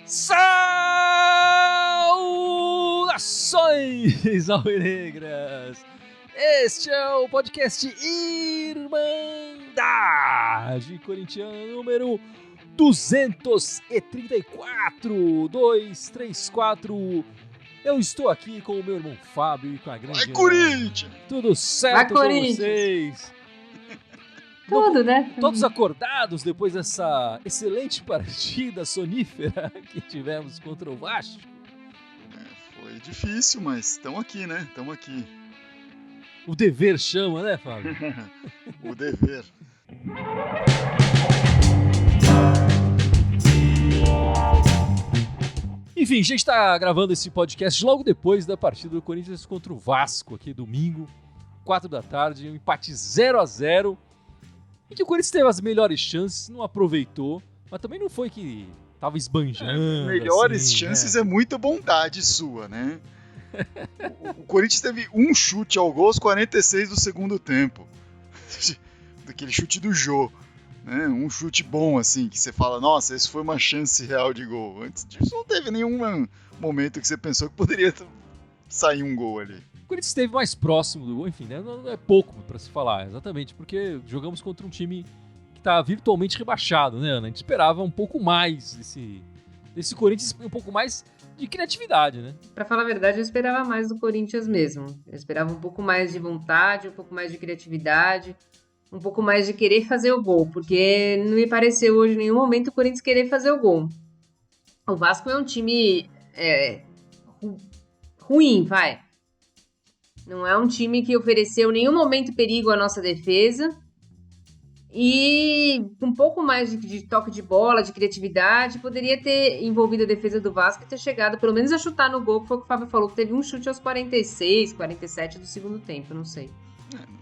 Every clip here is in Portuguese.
Saudações alvinegras! Este é o podcast Irmandade Corintiana número 234. Eu estou aqui com o meu irmão Fábio e com a grande... Vai, Corinthians! Tudo certo com vocês? Tudo, né? Todos acordados depois dessa excelente partida sonífera que tivemos contra o Vasco? Foi difícil, mas estamos aqui, né? Estamos aqui. O dever chama, né, Fábio? O dever. Enfim, a gente está gravando esse podcast logo depois da partida do Corinthians contra o Vasco, aqui domingo, 4 da tarde, um empate 0-0, em que o Corinthians teve as melhores chances, não aproveitou, mas também não foi que tava esbanjando. Melhores assim, chances né? É muita bondade sua, né? O Corinthians teve um chute ao gol aos 46 do segundo tempo. Daquele chute do Jô. Né? Um chute bom, assim, que você fala, nossa, esse foi uma chance real de gol. Antes disso não teve nenhum momento que você pensou que poderia sair um gol ali. O Corinthians esteve mais próximo do gol, enfim, né? Não é pouco para se falar, exatamente, porque jogamos contra um time que está virtualmente rebaixado, né, Ana? A gente esperava um pouco mais desse Corinthians, um pouco mais de criatividade, né? Pra falar a verdade, eu esperava mais do Corinthians mesmo. Eu esperava um pouco mais de vontade, um pouco mais de criatividade, um pouco mais de querer fazer o gol, porque não me pareceu hoje em nenhum momento o Corinthians querer fazer o gol. O Vasco é um time ruim, vai. Não é um time que ofereceu em nenhum momento perigo à nossa defesa. E um pouco mais de toque de bola, de criatividade, poderia ter envolvido a defesa do Vasco e ter chegado pelo menos a chutar no gol, que foi o que o Fábio falou, que teve um chute aos 46, 47 do segundo tempo, não sei.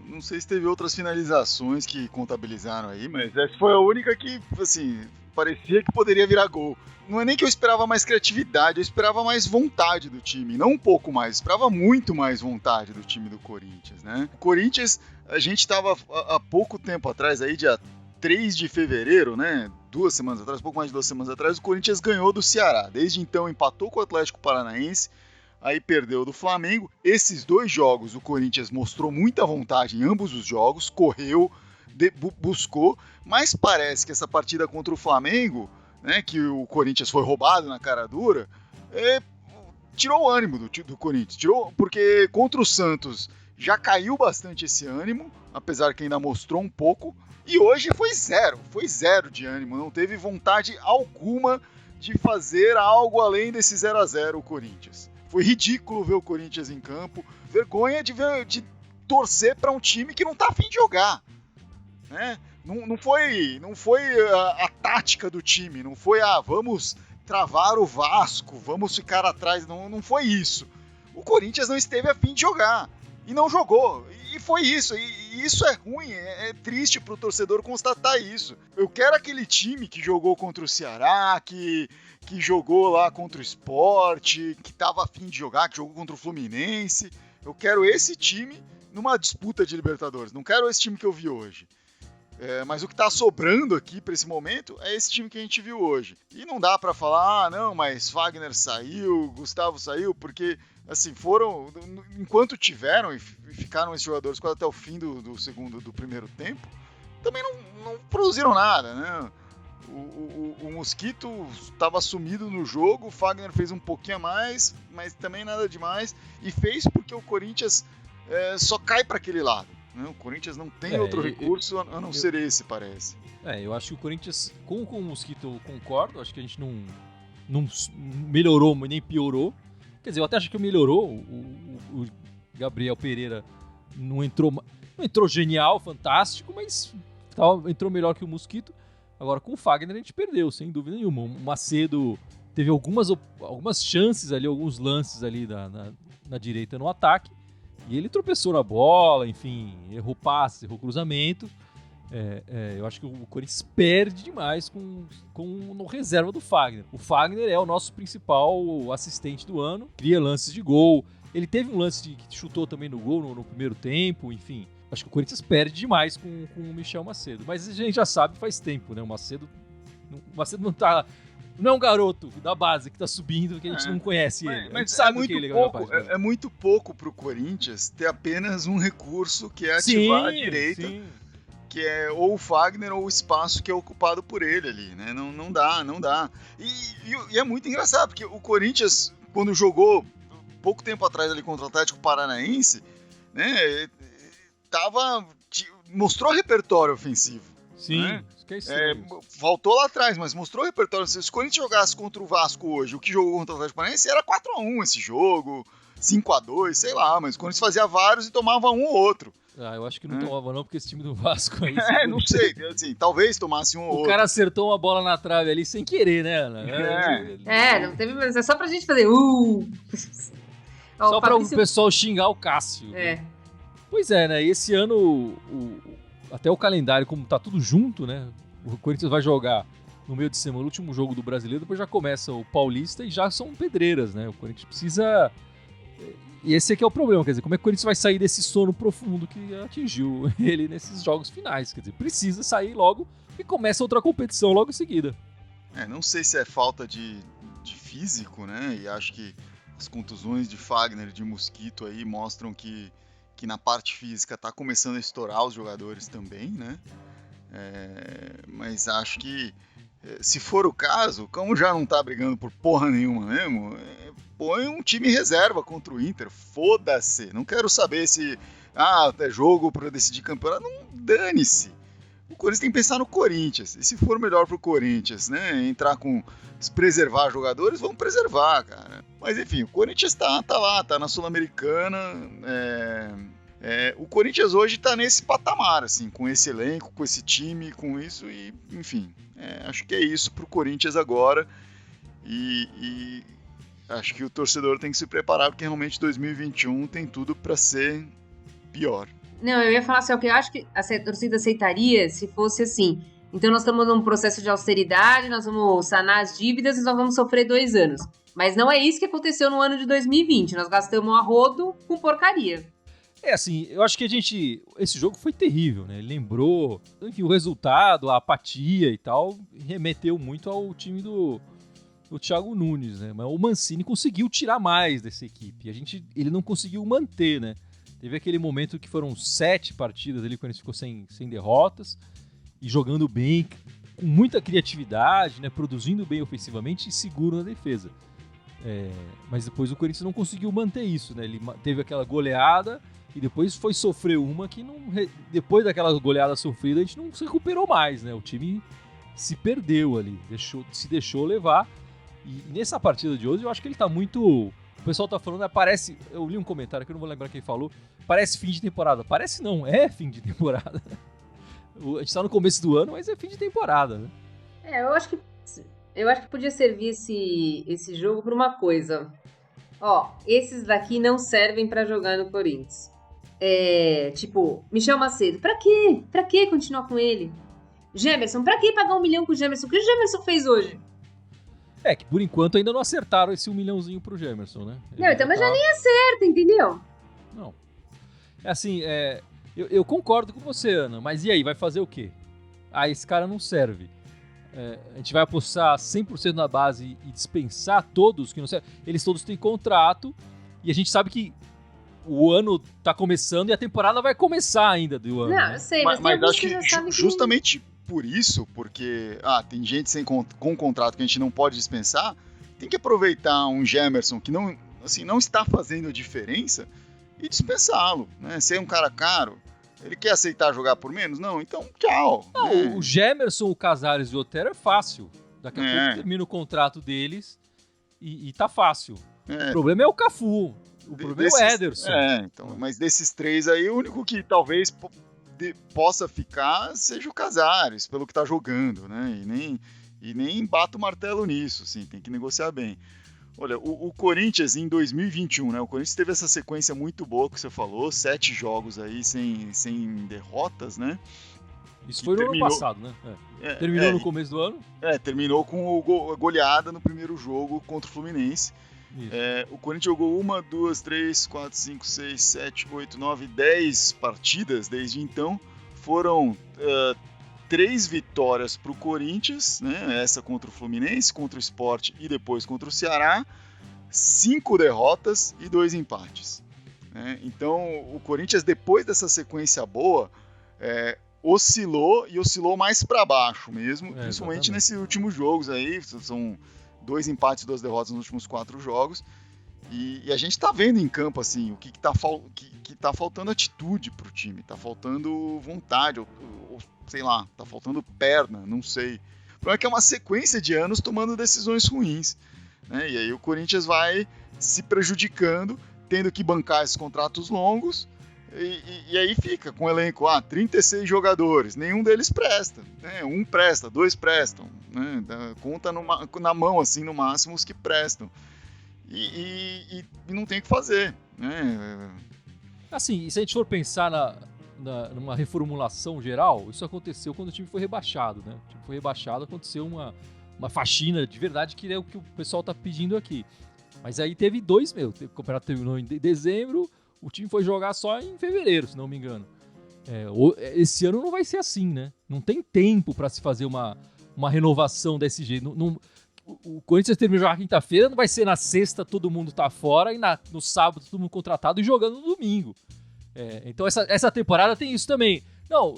Não sei se teve outras finalizações que contabilizaram aí, mas essa foi a única que, assim, parecia que poderia virar gol. Não é nem que eu esperava mais criatividade, eu esperava mais vontade do time, não um pouco mais, eu esperava muito mais vontade do time do Corinthians, né? O Corinthians, a gente estava há pouco tempo atrás, aí dia 3 de fevereiro, né? 2 semanas atrás, pouco mais de 2 semanas atrás, o Corinthians ganhou do Ceará. Desde então empatou com o Atlético Paranaense, aí perdeu do Flamengo. Esses 2 jogos o Corinthians mostrou muita vontade em ambos os jogos, correu, buscou, mas parece que essa partida contra o Flamengo, né, que o Corinthians foi roubado na cara dura, tirou o ânimo do Corinthians, porque contra o Santos já caiu bastante esse ânimo, apesar que ainda mostrou um pouco, e hoje foi zero de ânimo, não teve vontade alguma de fazer algo além desse 0-0 o Corinthians. Foi ridículo ver o Corinthians em campo, vergonha de torcer para um time que não tá a fim de jogar, né? Não foi a tática do time, não foi vamos travar o Vasco, vamos ficar atrás, não foi isso. O Corinthians não esteve a fim de jogar e não jogou, e foi isso, e isso é ruim, é triste pro torcedor constatar isso. Eu quero aquele time que jogou contra o Ceará, que jogou lá contra o Sport, que tava a fim de jogar, que jogou contra o Fluminense. Eu quero esse time numa disputa de Libertadores, não quero esse time que eu vi hoje. Mas o que tá sobrando aqui para esse momento é esse time que a gente viu hoje. E não dá para falar, não, mas Fagner saiu, Gustavo saiu, porque assim, enquanto tiveram e ficaram esses jogadores quase até o fim do primeiro tempo, também não produziram nada, né? O Mosquito estava sumido no jogo, o Fagner fez um pouquinho a mais, mas também nada demais, e fez porque o Corinthians só cai para aquele lado. O Corinthians não tem outro recurso a não ser esse, parece. Eu acho que o Corinthians, com o Mosquito, eu concordo. Acho que a gente não melhorou, nem piorou. Quer dizer, eu até acho que melhorou. O Gabriel Pereira não entrou genial, fantástico, mas entrou melhor que o Mosquito. Agora, com o Fagner, a gente perdeu, sem dúvida nenhuma. O Macedo teve algumas chances ali, alguns lances ali na direita no ataque. E ele tropeçou na bola, enfim, errou passe, errou cruzamento. Eu acho que o Corinthians perde demais no reserva do Fagner. O Fagner é o nosso principal assistente do ano, cria lances de gol, Ele teve um lance que chutou também no gol no primeiro tempo, enfim. Acho que o Corinthians perde demais com o Michel Macedo. Mas a gente já sabe faz tempo, né? O Macedo não tá... Não é um garoto da base que tá subindo, que a gente não conhece ele. Mas sabe é muito pouco pro Corinthians ter apenas um recurso que é ativar a direita, que é ou o Fagner ou o espaço que é ocupado por ele ali, né? Não dá. E é muito engraçado, porque o Corinthians, quando jogou pouco tempo atrás ali contra o Atlético Paranaense, né? Mostrou repertório ofensivo. Sim, né? Faltou lá atrás, mas mostrou repertório. Se o Corinthians jogasse contra o Vasco hoje, o que jogou contra o Atlético Paranaense era 4-1 esse jogo, 5-2, sei lá, mas o Corinthians fazia vários e tomava um ou outro. Eu acho que não tomava não, porque esse time do Vasco aí... não sei, assim, talvez tomasse um ou outro. O cara acertou uma bola na trave ali sem querer, né, Ana? Não teve... Mas é só pra gente fazer... Só para o pessoal xingar o Cássio. Pois é, né? E esse ano, até o calendário, como tá tudo junto, né? O Corinthians vai jogar no meio de semana o último jogo do Brasileiro, depois já começa o Paulista e já são pedreiras, né? O Corinthians precisa... E esse aqui é o problema, quer dizer, como é que o Corinthians vai sair desse sono profundo que atingiu ele nesses jogos finais? Quer dizer, precisa sair logo e começa outra competição logo em seguida. Não sei se é falta de físico, né? E acho que as contusões de Fagner e de Mosquito aí mostram que na parte física tá começando a estourar os jogadores também, né? Mas acho que, se for o caso, como já não tá brigando por porra nenhuma mesmo, põe um time reserva contra o Inter, foda-se, não quero saber se é jogo para decidir campeonato, não, dane-se. O Corinthians tem que pensar no Corinthians, e se for melhor pro Corinthians, né, entrar com, preservar jogadores, vamos preservar, cara. Mas enfim, o Corinthians tá lá, tá na Sul-Americana, o Corinthians hoje tá nesse patamar, assim, com esse elenco, com esse time, com isso, e enfim, acho que é isso pro Corinthians agora, e acho que o torcedor tem que se preparar, porque realmente 2021 tem tudo para ser pior. Não, eu ia falar assim, o que eu acho que a torcida aceitaria se fosse assim. Então nós estamos num processo de austeridade, nós vamos sanar as dívidas e nós vamos sofrer 2 anos. Mas não é isso que aconteceu no ano de 2020. Nós gastamos a rodo com porcaria. Assim, eu acho que esse jogo foi terrível, né? Ele lembrou, enfim, o resultado, a apatia e tal, remeteu muito ao time do Thiago Nunes, né? Mas o Mancini conseguiu tirar mais dessa equipe. Ele não conseguiu manter, né? Teve aquele momento que foram 7 partidas ali, quando ele ficou sem derrotas e jogando bem, com muita criatividade, né? Produzindo bem ofensivamente e seguro na defesa. Mas depois o Corinthians não conseguiu manter isso, né? Ele teve aquela goleada e depois foi sofrer uma que depois daquela goleada sofrida a gente não se recuperou mais, né? O time se perdeu ali, se deixou levar. E nessa partida de hoje eu acho que ele tá muito... O pessoal tá falando, parece... Eu li um comentário que eu não vou lembrar quem falou. Parece fim de temporada. Parece não, é fim de temporada. A gente tá no começo do ano, mas é fim de temporada, né? Eu acho que podia servir esse jogo pra uma coisa. Esses daqui não servem pra jogar no Corinthians. Tipo, Michel Macedo, pra quê? Pra que continuar com ele? Gemerson, pra que pagar 1 milhão com o Gemerson? O que o Gemerson fez hoje? Que por enquanto ainda não acertaram esse 1 milhãozinho pro Gemerson, né? Não, então, mas já nem acerta, entendeu? Não. Assim, eu concordo com você, Ana, mas e aí, vai fazer o quê? Esse cara não serve. A gente vai apostar 100% na base e dispensar todos que não servem. Eles todos têm contrato e a gente sabe que o ano tá começando e a temporada vai começar ainda do ano. Não, né? eu sei, mas tem acho que já sabe justamente por isso, porque tem gente com contrato que a gente não pode dispensar, tem que aproveitar um Gemerson que não está fazendo a diferença e dispensá-lo, né? Se é um cara caro, ele quer aceitar jogar por menos? Não, então tchau. Não, o Gemerson, o Casares e o Otero é fácil. Daqui a pouco termina o contrato deles e tá fácil. O problema é o Cafu, o problema é o Ederson. Então, mas desses 3 aí, o único que talvez possa ficar seja o Casares, pelo que tá jogando, né? E nem bata o martelo nisso, assim, tem que negociar bem. Olha, o Corinthians em 2021, né? O Corinthians teve essa sequência muito boa que você falou, 7 jogos aí sem derrotas, né? Isso foi no ano passado, né? Terminou no começo do ano? Terminou com a goleada no primeiro jogo contra o Fluminense. O Corinthians jogou 1, 2, 3, 4, 5, 6, 7, 8, 9, 10 partidas desde então. Foram 3 vitórias para o Corinthians, né? Essa contra o Fluminense, contra o Sport e depois contra o Ceará. 5 derrotas e 2 empates. Né? Então, o Corinthians, depois dessa sequência boa, oscilou mais para baixo mesmo, principalmente nesses últimos jogos aí. São 2 empates e 2 derrotas nos últimos 4 jogos. E a gente tá vendo em campo assim, o que tá faltando atitude pro time, tá faltando vontade, ou sei lá, tá faltando perna, não sei. O problema é que é uma sequência de anos tomando decisões ruins, né? E aí o Corinthians vai se prejudicando, tendo que bancar esses contratos longos, e aí fica com o elenco, 36 jogadores, nenhum deles presta, né? Um presta, 2 prestam, né? Conta na mão, assim, no máximo, os que prestam. E não tem o que fazer, né? Assim, se a gente for pensar numa reformulação geral, isso aconteceu quando o time foi rebaixado, né? O time foi rebaixado, aconteceu uma faxina de verdade, que é o que o pessoal tá pedindo aqui. Mas aí teve 2, o campeonato terminou em dezembro, o time foi jogar só em fevereiro, se não me engano. Esse ano não vai ser assim, né? Não tem tempo para se fazer uma renovação desse jeito. O Corinthians termina de jogar quinta-feira, não vai ser na sexta todo mundo tá fora e no sábado todo mundo contratado e jogando no domingo. Então essa temporada tem isso também. Não,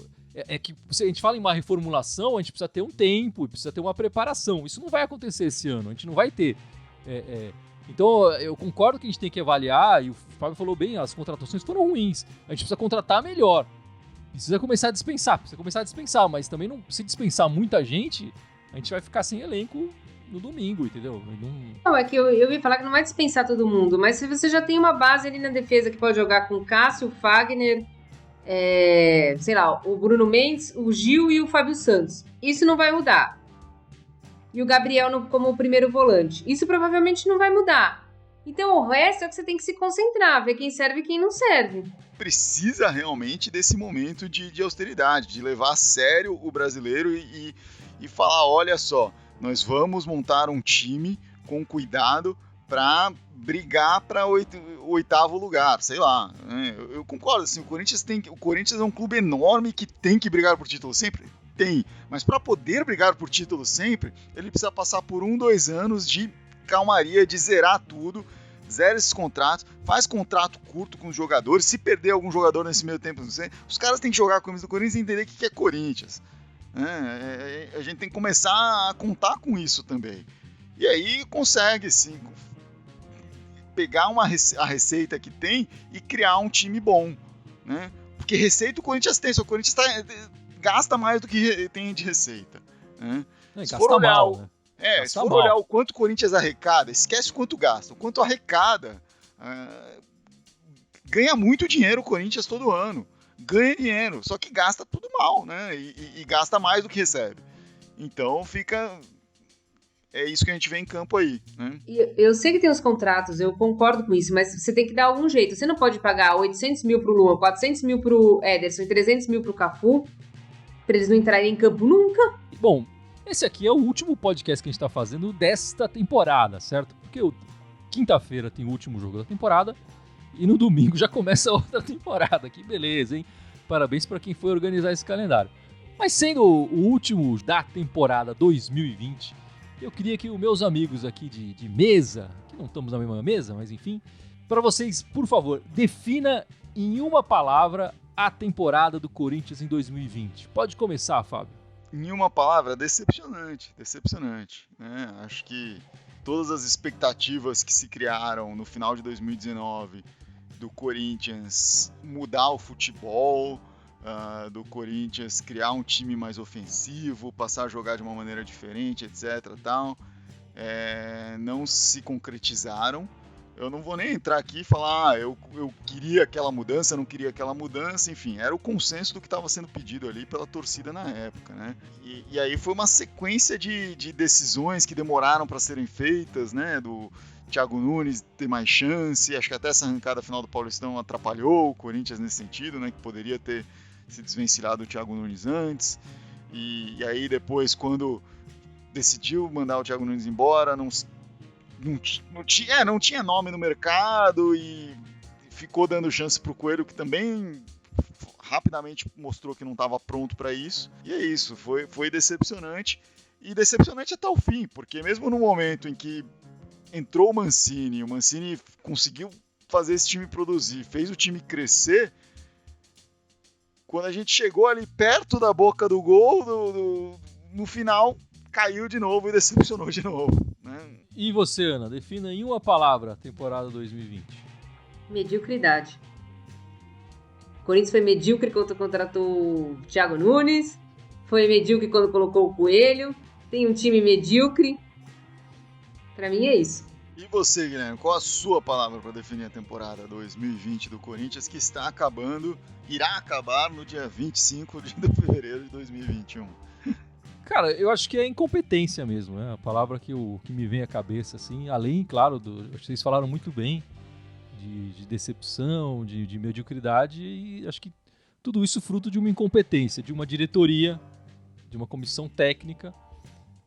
que se a gente fala em uma reformulação, a gente precisa ter um tempo, precisa ter uma preparação. Isso não vai acontecer esse ano, a gente não vai ter. Então eu concordo que a gente tem que avaliar, e o Fábio falou bem, as contratações foram ruins. A gente precisa contratar melhor. Precisa começar a dispensar, mas também se dispensar muita gente, a gente vai ficar sem elenco no domingo, entendeu? Não, é que eu ia falar que não vai dispensar todo mundo, mas se você já tem uma base ali na defesa que pode jogar com o Cássio, o Fagner, sei lá, o Bruno Mendes, o Gil e o Fábio Santos, isso não vai mudar. E o Gabriel como o primeiro volante, isso provavelmente não vai mudar. Então o resto é que você tem que se concentrar, ver quem serve e quem não serve. Precisa realmente desse momento de austeridade, de levar a sério o brasileiro e falar, olha só, nós vamos montar um time com cuidado para brigar para o 8º lugar, sei lá. Eu concordo, assim, o Corinthians é um clube enorme que tem que brigar por título sempre. Tem, mas para poder brigar por título sempre, ele precisa passar por 2 anos de calmaria, de zerar tudo, zera esses contratos, faz contrato curto com os jogadores. Se perder algum jogador nesse meio tempo, não sei, os caras têm que jogar com a camisa do Corinthians e entender o que é Corinthians. A gente tem que começar a contar com isso também. E aí consegue, sim, pegar a receita que tem e criar um time bom, né? Porque receita o Corinthians tem, só o Corinthians gasta mais do que tem de receita, né? Se for olhar o quanto o Corinthians arrecada, esquece o quanto gasta. O quanto arrecada, ganha muito dinheiro o Corinthians todo ano. Ganha dinheiro, só que gasta tudo mal, né? E gasta mais do que recebe. Então é isso que a gente vê em campo aí, né? Eu sei que tem os contratos, eu concordo com isso, mas você tem que dar algum jeito. Você não pode pagar 800 mil pro Luan, 400 mil pro Ederson e 300 mil pro Cafu, pra eles não entrarem em campo nunca. Bom, esse aqui é o último podcast que a gente tá fazendo desta temporada, certo? Porque quinta-feira tem o último jogo da temporada e no domingo já começa a outra temporada. Que beleza, hein? Parabéns para quem foi organizar esse calendário. Mas sendo o último da temporada 2020, eu queria que os meus amigos aqui de mesa, que não estamos na mesma mesa, mas enfim, para vocês, por favor, defina em uma palavra a temporada do Corinthians em 2020. Pode começar, Fábio. Em uma palavra, decepcionante, né? Acho que todas as expectativas que se criaram no final de 2019 do Corinthians mudar o futebol, do Corinthians criar um time mais ofensivo, passar a jogar de uma maneira diferente, etc. Tal, não se concretizaram. Eu não vou nem entrar aqui e falar eu queria aquela mudança, não queria aquela mudança, enfim, era o consenso do que estava sendo pedido ali pela torcida na época, né? E aí foi uma sequência de decisões que demoraram para serem feitas, né? Do Thiago Nunes ter mais chance, acho que até essa arrancada final do Paulistão atrapalhou o Corinthians nesse sentido, né? Que poderia ter se desvencilhado do Thiago Nunes antes, e aí depois, quando decidiu mandar o Thiago Nunes embora, não tinha nome no mercado e ficou dando chance pro Coelho, que também rapidamente mostrou que não estava pronto para isso. E é isso, foi decepcionante. E decepcionante até o fim, porque mesmo no momento em que entrou o Mancini conseguiu fazer esse time produzir, fez o time crescer, quando a gente chegou ali perto da boca do gol, no final caiu de novo e decepcionou de novo. Né? E você, Ana, defina em uma palavra a temporada 2020. Mediocridade. O Corinthians foi medíocre quando contratou o Thiago Nunes, foi medíocre quando colocou o Coelho, tem um time medíocre. Pra mim é isso. E você, Guilherme, qual a sua palavra para definir a temporada 2020 do Corinthians, que irá acabar no dia 25 de fevereiro de 2021? Cara, eu acho que é incompetência mesmo, né? A palavra que me vem à cabeça, assim, além, claro, vocês falaram muito bem de decepção, de mediocridade, e acho que tudo isso fruto de uma incompetência, de uma diretoria, de uma comissão técnica,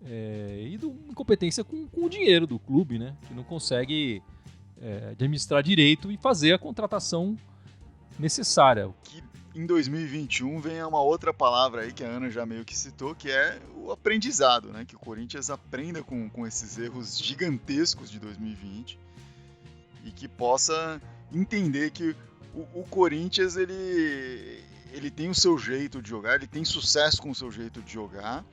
e de uma incompetência com o dinheiro do clube, né? Que não consegue administrar direito e fazer a contratação necessária. Que em 2021 venha uma outra palavra aí que a Ana já meio que citou, que é o aprendizado, né? Que o Corinthians aprenda com esses erros gigantescos de 2020 e que possa entender que o Corinthians ele tem o seu jeito de jogar, ele tem sucesso com o seu jeito de jogar.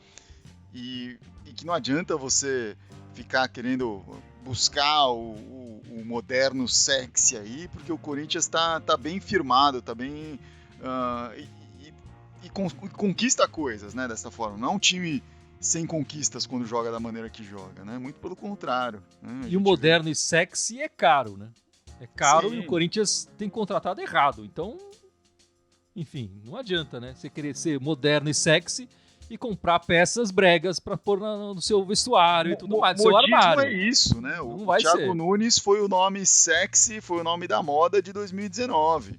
E que não adianta você ficar querendo buscar o moderno sexy aí, porque o Corinthians tá bem firmado, tá bem e conquista coisas, né, dessa forma. Não é um time sem conquistas quando joga da maneira que joga, né? Muito pelo contrário. Né? E o moderno e sexy é caro, né? É caro. Sim. E o Corinthians tem contratado errado. Então, enfim, não adianta, né? Você querer ser moderno e sexy e comprar peças bregas para pôr no seu vestuário e tudo mais, no seu armário. É isso, né? O Thiago Nunes foi o nome sexy, foi o nome da moda de 2019.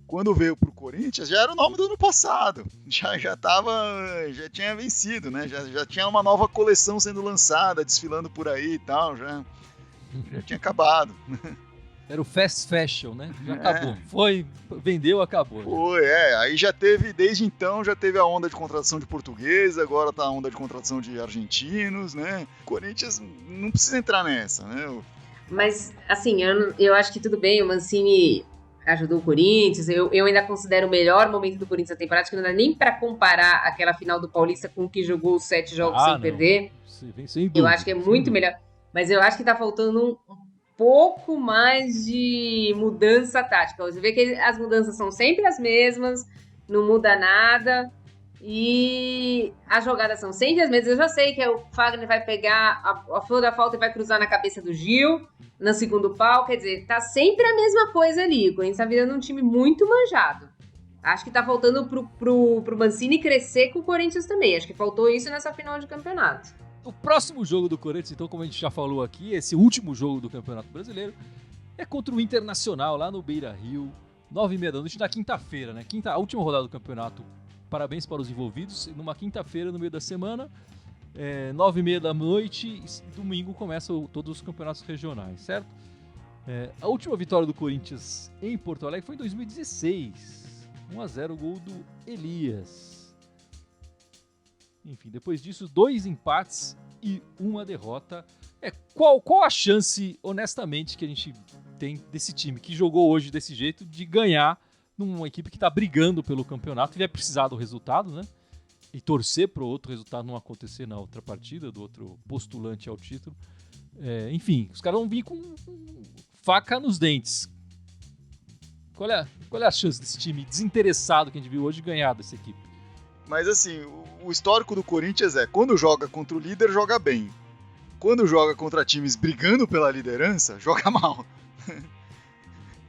Quando veio pro Corinthians, já era o nome do ano passado. Já tinha vencido, né? Já tinha uma nova coleção sendo lançada, desfilando por aí e tal, já tinha acabado. Era o fast fashion, né? Já acabou. Vendeu, acabou. Aí já teve, desde então, já teve a onda de contratação de portugueses, agora tá a onda de contratação de argentinos, né? O Corinthians não precisa entrar nessa, né? Mas, assim, eu acho que tudo bem, o Mancini ajudou o Corinthians, eu ainda considero o melhor momento do Corinthians na temporada, que não dá nem pra comparar aquela final do Paulista com o que jogou os 7 jogos sem perder. Sem dúvida, eu acho que é muito melhor. Mas eu acho que tá faltando um pouco mais de mudança tática. Você vê que as mudanças são sempre as mesmas, não muda nada e as jogadas são sempre as mesmas. Eu já sei que o Fagner vai pegar a flor da falta e vai cruzar na cabeça do Gil no segundo pau, quer dizer, tá sempre a mesma coisa ali. O Corinthians tá virando um time muito manjado. Acho que tá faltando pro Mancini crescer com o Corinthians também. Acho que faltou isso nessa final de campeonato. O próximo jogo do Corinthians, então, como a gente já falou aqui, esse último jogo do Campeonato Brasileiro, é contra o Internacional, lá no Beira-Rio, 9h30 da noite, na quinta-feira, né? A última rodada do campeonato. Parabéns para os envolvidos. Numa quinta-feira, no meio da semana, 9h30 da noite, domingo começam todos os campeonatos regionais, certo? A última vitória do Corinthians em Porto Alegre foi em 2016. 1-0, gol do Elias. Enfim, depois disso, 2 empates e 1 derrota. Qual a chance, honestamente, que a gente tem desse time que jogou hoje desse jeito de ganhar numa equipe que está brigando pelo campeonato e vai precisar do resultado, né? E torcer para o outro resultado não acontecer na outra partida, do outro postulante ao título. Enfim, os caras vão vir com faca nos dentes. Qual é a chance desse time desinteressado que a gente viu hoje ganhar dessa equipe? Mas assim, o histórico do Corinthians quando joga contra o líder, joga bem. Quando joga contra times brigando pela liderança, joga mal.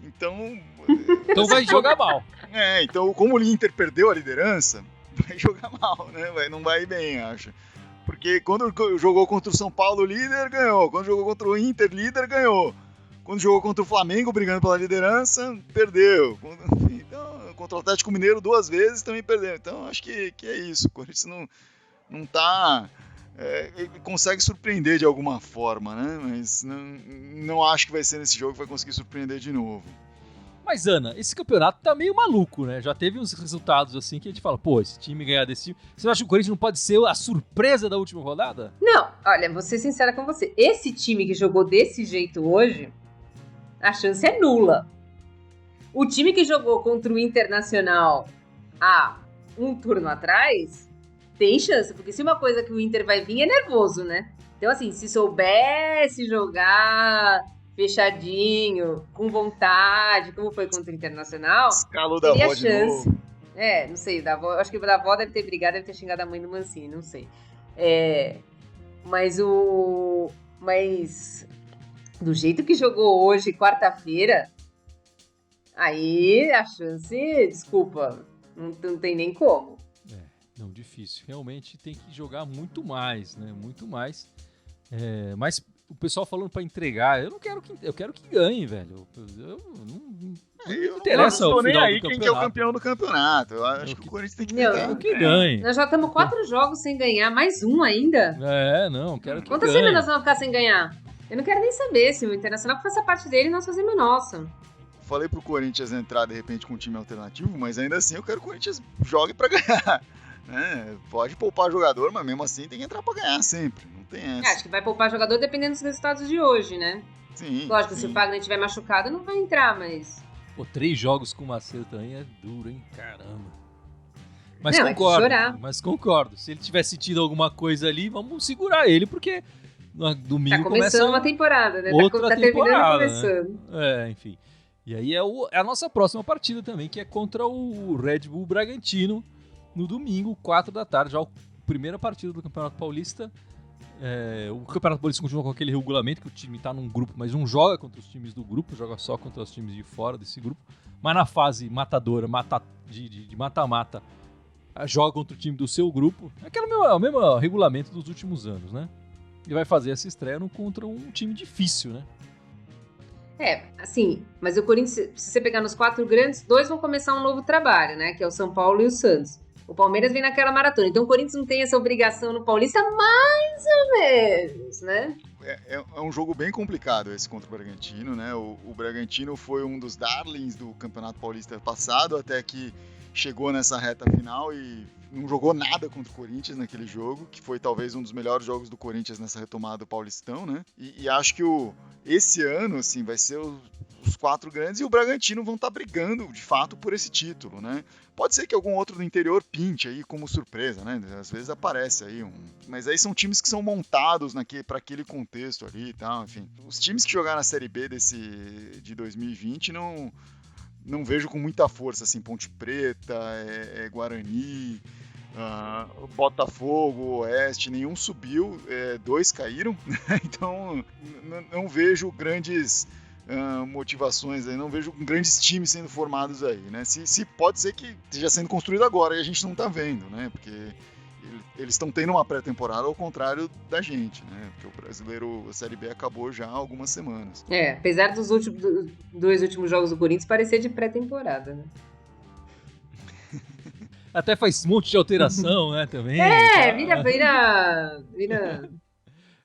Então vai jogar mal. Então como o Inter perdeu a liderança, vai jogar mal, né? Não vai bem, acho. Porque quando jogou contra o São Paulo, líder, ganhou. Quando jogou contra o Inter, líder, ganhou. Quando jogou contra o Flamengo, brigando pela liderança, perdeu. Então, contra o Atlético Mineiro 2 vezes, também perdeu. Então, acho que é isso. O Corinthians não tá ele consegue surpreender de alguma forma, né? Mas não acho que vai ser nesse jogo que vai conseguir surpreender de novo. Mas, Ana, esse campeonato tá meio maluco, né? Já teve uns resultados assim que a gente fala, pô, esse time ganhar desse time. Você acha que o Corinthians não pode ser a surpresa da última rodada? Não, olha, vou ser sincera com você. Esse time que jogou desse jeito hoje, a chance é nula. O time que jogou contra o Internacional há um turno atrás, tem chance. Porque se uma coisa que o Inter vai vir é nervoso, né? Então, assim, se soubesse jogar fechadinho, com vontade, como foi contra o Internacional, escalou da avó de novo. Não sei, da avó, acho que da avó deve ter brigado, deve ter xingado a mãe do Mancini, não sei. Mas do jeito que jogou hoje, quarta-feira, aí a chance, desculpa, não tem nem como. Não, difícil. Realmente tem que jogar muito mais, né? Muito mais. Mas o pessoal falando pra entregar, eu quero que ganhe, velho. Não interessa eu não tô o nem final aí do quem que é o campeão do campeonato. Eu acho que o Corinthians tem que ganhar. Que ganhe. Nós já estamos 4 jogos sem ganhar, mais um ainda. Quero que Quantas ganhe. semanas nós vamos ficar sem ganhar? Eu não quero nem saber se o Internacional faça parte dele e nós fazemos a nossa. Falei pro Corinthians entrar de repente com um time alternativo, mas ainda assim eu quero que o Corinthians jogue pra ganhar. Pode poupar jogador, mas mesmo assim tem que entrar pra ganhar sempre. Não tem essa. Acho que vai poupar jogador dependendo dos resultados de hoje, né? Sim. Lógico, sim. se o Fagner estiver machucado, não vai entrar, mas... Pô, 3 jogos com o Macedo também é duro, hein? Caramba. Mas Não, concordo. é de chorar. Mas concordo. Se ele tiver sentido alguma coisa ali, vamos segurar ele, porque no domingo tá começando uma temporada, né? outra tá terminando temporada, e começando. Né? Enfim. E aí é a nossa próxima partida também, que é contra o Red Bull Bragantino, no domingo, 4 da tarde, já a primeira partida do Campeonato Paulista. O Campeonato Paulista continua com aquele regulamento que o time tá num grupo, mas não joga contra os times do grupo, joga só contra os times de fora desse grupo. Mas na fase matadora, de mata-mata, joga contra o time do seu grupo. É o mesmo regulamento dos últimos anos, né? E vai fazer essa estreia contra um time difícil, né? Assim, mas o Corinthians, se você pegar nos 4 grandes, 2 vão começar um novo trabalho, né? Que é o São Paulo e o Santos. O Palmeiras vem naquela maratona. Então o Corinthians não tem essa obrigação no Paulista, mais ou menos, né? É um jogo bem complicado esse contra o Bragantino, né? O Bragantino foi um dos darlings do Campeonato Paulista passado, até que chegou nessa reta final e não jogou nada contra o Corinthians naquele jogo, que foi talvez um dos melhores jogos do Corinthians nessa retomada do Paulistão, né? E acho que esse ano, assim, vai ser os 4 grandes e o Bragantino vão estar brigando, de fato, por esse título, né? Pode ser que algum outro do interior pinte aí como surpresa, né? Às vezes aparece aí Mas aí são times que são montados para aquele contexto ali e tal, enfim. Os times que jogaram na Série B de 2020 não vejo com muita força, assim, Ponte Preta, Guarani, Botafogo, Oeste, nenhum subiu, 2 caíram, então não vejo grandes motivações aí, não vejo grandes times sendo formados aí, né? Se pode ser que esteja sendo construído agora e a gente não tá vendo, né? Porque eles estão tendo uma pré-temporada ao contrário da gente, né? Porque o brasileiro, a Série B acabou já há algumas semanas. Apesar dos 2 últimos jogos do Corinthians parecer de pré-temporada, né? Até faz um monte de alteração, né, também. Vira...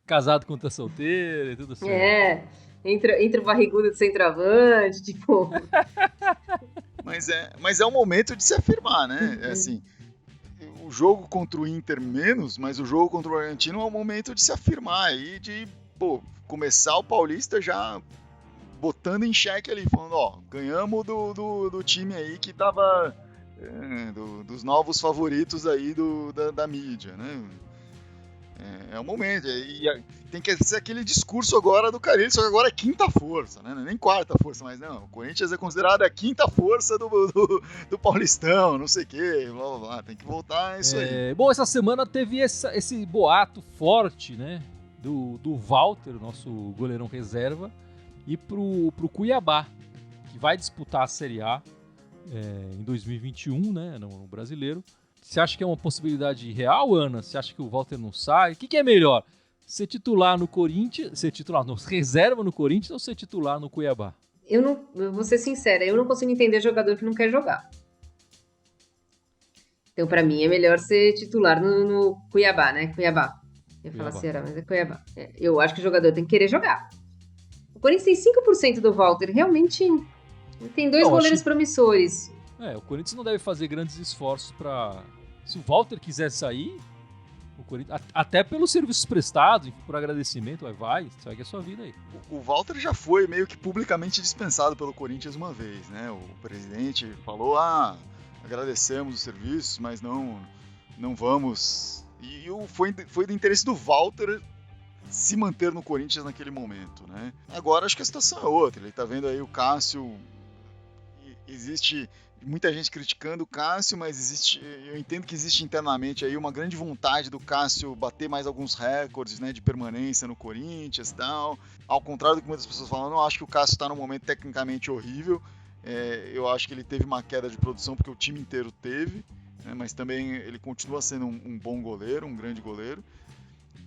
Casado contra solteiro e tudo assim. Entra o barrigudo de centroavante, tipo... Mas é um momento de se afirmar, né? Assim, o jogo contra o Inter menos, mas o jogo contra o Bragantino é um momento de se afirmar aí, de começar o Paulista já botando em xeque ali, falando, ganhamos do time aí que tava... dos novos favoritos aí da mídia, né? É o momento, e tem que ser aquele discurso agora do Carille, só que agora é quinta força, né? Não é nem quarta força, mas não, o Corinthians é considerado a quinta força do Paulistão, não sei o quê, blá blá blá, tem que voltar isso aí. Bom, essa semana teve esse boato forte, né, do Walter, nosso goleirão reserva, e pro Cuiabá, que vai disputar a Série A em 2021, né, no Brasileiro. Você acha que é uma possibilidade real, Ana? Você acha que o Walter não sai? O que é melhor? Ser titular no Corinthians, reserva no Corinthians ou ser titular no Cuiabá? Eu vou ser sincera, eu não consigo entender jogador que não quer jogar. Então, pra mim, é melhor ser titular no Cuiabá, né? Cuiabá. Eu ia falar Cuiabá. Ceará, mas é Cuiabá. Eu acho que o jogador tem que querer jogar. O Corinthians tem 5% do Walter. Realmente tem dois Não, goleiros acho- promissores. O Corinthians não deve fazer grandes esforços pra... Se o Walter quiser sair, o Corinthians... Até pelos serviços prestados, por agradecimento, vai, segue a sua vida aí. O Walter já foi meio que publicamente dispensado pelo Corinthians uma vez, né? O presidente falou, agradecemos os serviços, mas não vamos... E foi do interesse do Walter se manter no Corinthians naquele momento, né? Agora acho que a situação é outra. Ele tá vendo aí o Cássio... Existe muita gente criticando o Cássio, mas eu entendo que existe internamente aí uma grande vontade do Cássio bater mais alguns recordes, né, de permanência no Corinthians e tal. Ao contrário do que muitas pessoas falam, eu não acho que o Cássio está num momento tecnicamente horrível. Eu acho que ele teve uma queda de produção porque o time inteiro teve, né, mas também ele continua sendo um bom goleiro, um grande goleiro.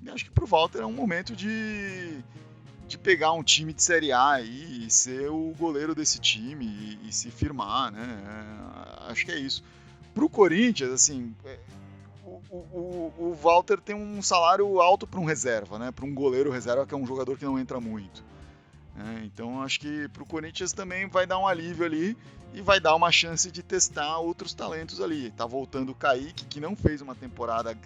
E acho que pro Walter é um momento de pegar um time de Série A aí e ser o goleiro desse time e se firmar, né? Acho que é isso. Pro Corinthians, assim, o Walter tem um salário alto para um reserva, né? Para um goleiro reserva, que é um jogador que não entra muito. Então acho que pro Corinthians também vai dar um alívio ali e vai dar uma chance de testar outros talentos ali. Tá voltando o Kaique, que não fez uma temporada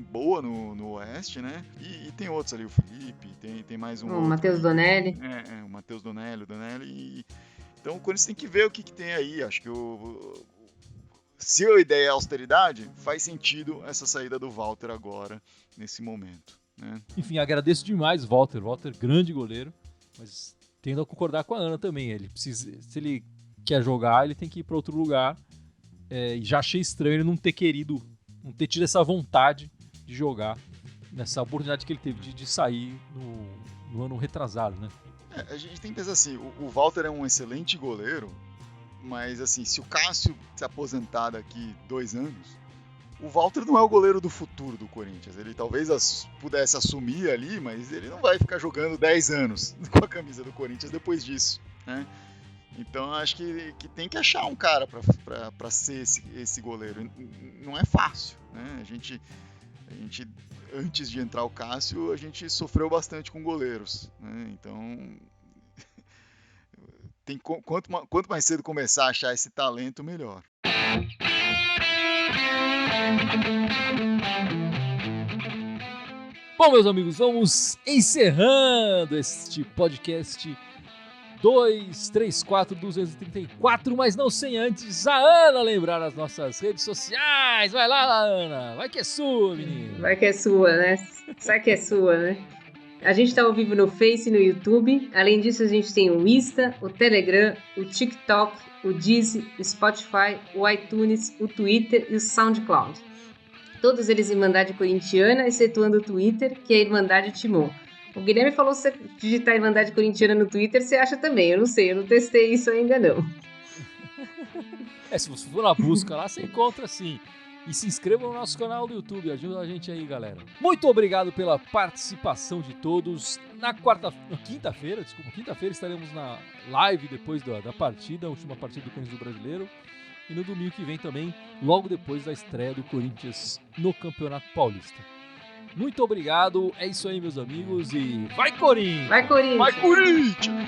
boa no Oeste, né? E tem outros ali, o Felipe, tem mais um O outro. Matheus Donelli. O Matheus Donelli, Então o Corinthians tem que ver o que tem aí. Acho que se a ideia é austeridade, faz sentido essa saída do Walter agora, nesse momento, né? Enfim, agradeço demais, Walter, grande goleiro, mas tendo a concordar com a Ana também. Ele precisa, se ele quer jogar, ele tem que ir para outro lugar. E já achei estranho ele não ter tido essa vontade de jogar nessa oportunidade que ele teve de sair no ano retrasado, né? A gente tem que pensar assim, o Walter é um excelente goleiro, mas assim, se o Cássio se aposentar daqui 2 anos, o Walter não é o goleiro do futuro do Corinthians. Ele talvez pudesse assumir ali, mas ele não vai ficar jogando 10 anos com a camisa do Corinthians depois disso, né? Então acho que tem que achar um cara para ser esse goleiro. Não é fácil, né? A gente, antes de entrar o Cássio, a gente sofreu bastante com goleiros, né? Então quanto mais cedo começar a achar esse talento, melhor. Bom, meus amigos, vamos encerrando este podcast 234, mas não sem antes a Ana lembrar as nossas redes sociais. Vai lá, Ana, vai que é sua, menina. Vai que é sua, né? Sai que é sua, né? A gente tá ao vivo no Face e no YouTube. Além disso, a gente tem o Insta, o Telegram, o TikTok, o Deezer, o Spotify, o iTunes, o Twitter e o SoundCloud. Todos eles Irmandade Corintiana, excetuando o Twitter, que é a Irmandade Timon. O Guilherme falou que se você digitar Irmandade Corintiana no Twitter, você acha também. Eu não sei, eu não testei isso ainda não. Se você for na busca lá, você encontra sim. E se inscreva no nosso canal do YouTube, ajuda a gente aí, galera. Muito obrigado pela participação de todos. Quinta-feira estaremos na live depois da partida, a última partida do Corinthians do Brasileiro. E no domingo que vem também, logo depois da estreia do Corinthians no Campeonato Paulista. Muito obrigado, é isso aí, meus amigos, e vai Corinthians! Vai, Corinthians! Vai, Corinthians!